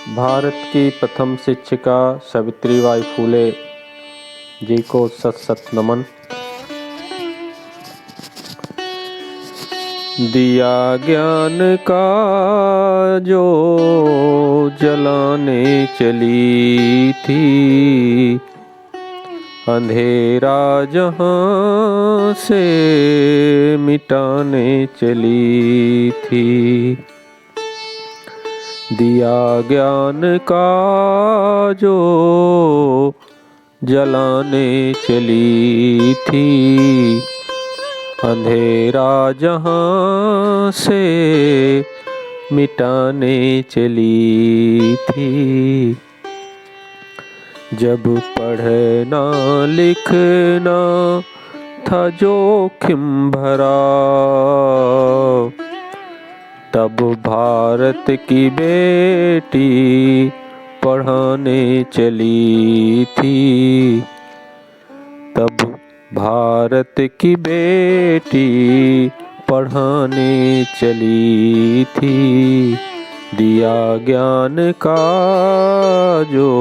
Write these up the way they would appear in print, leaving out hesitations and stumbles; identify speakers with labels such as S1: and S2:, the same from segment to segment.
S1: भारत की प्रथम शिक्षिका सावित्रीबाई फूले जी को सत सत नमन। दिया ज्ञान का जो जलाने चली थी, अंधेरा जहां से मिटाने चली थी। दिया ज्ञान का जो जलाने चली थी, अंधेरा जहां से मिटाने चली थी। जब पढ़ना लिखना था जोखिम भरा, तब भारत की बेटी पढ़ाने चली थी। तब भारत की बेटी पढ़ाने चली थी। दिया ज्ञान का जो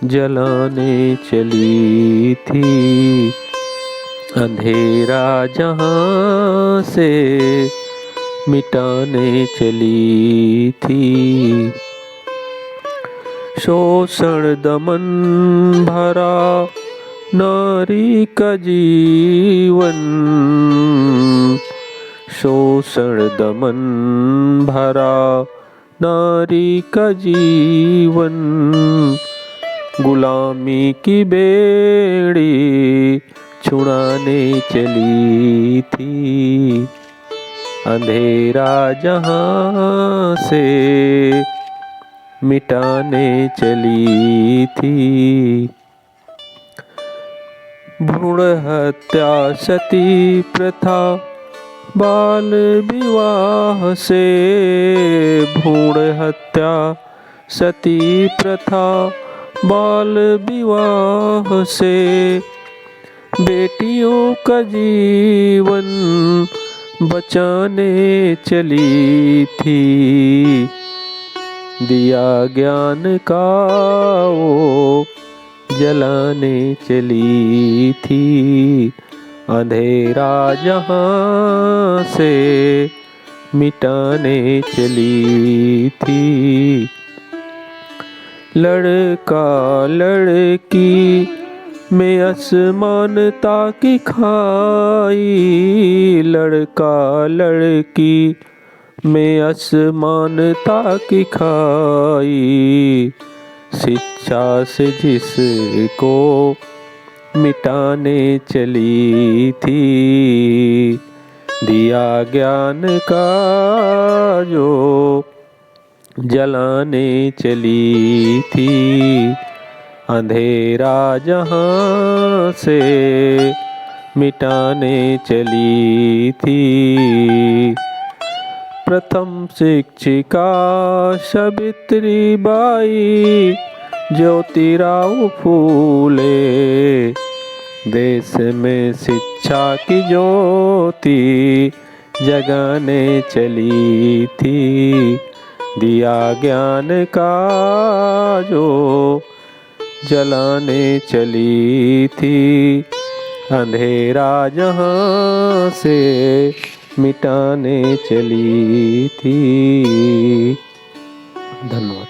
S1: जलाने चली थी, अंधेरा जहां से मिटाने चली थी। शोषण दमन भरा नारी का जीवन, शोषण दमन भरा नारी का जीवन, गुलामी की बेड़ी छुड़ाने चली थी। अंधेरा जहां से मिटाने चली थी। भ्रूण हत्या सती प्रथा बाल विवाह से, भ्रूण हत्या सती प्रथा बाल विवाह से बेटियों का जीवन बचाने चली थी। दिया ज्ञान का वो जलाने चली थी, अंधेरा जहां से मिटाने चली थी। लड़का लड़की में असमानता की खाई, लड़का लड़की में असमानता की खाई, शिक्षा से जिसको मिटाने चली थी। दिया ज्ञान का जो जलाने चली थी, अंधेरा जहां से मिटाने चली थी। प्रथम शिक्षिका सावित्रीबाई ज्योतिराव फूले, देश में शिक्षा की ज्योति जगाने चली थी। दिया ज्ञान का जो जलाने चली थी, अंधेरा जहां से मिटाने चली थी। धन्यवाद।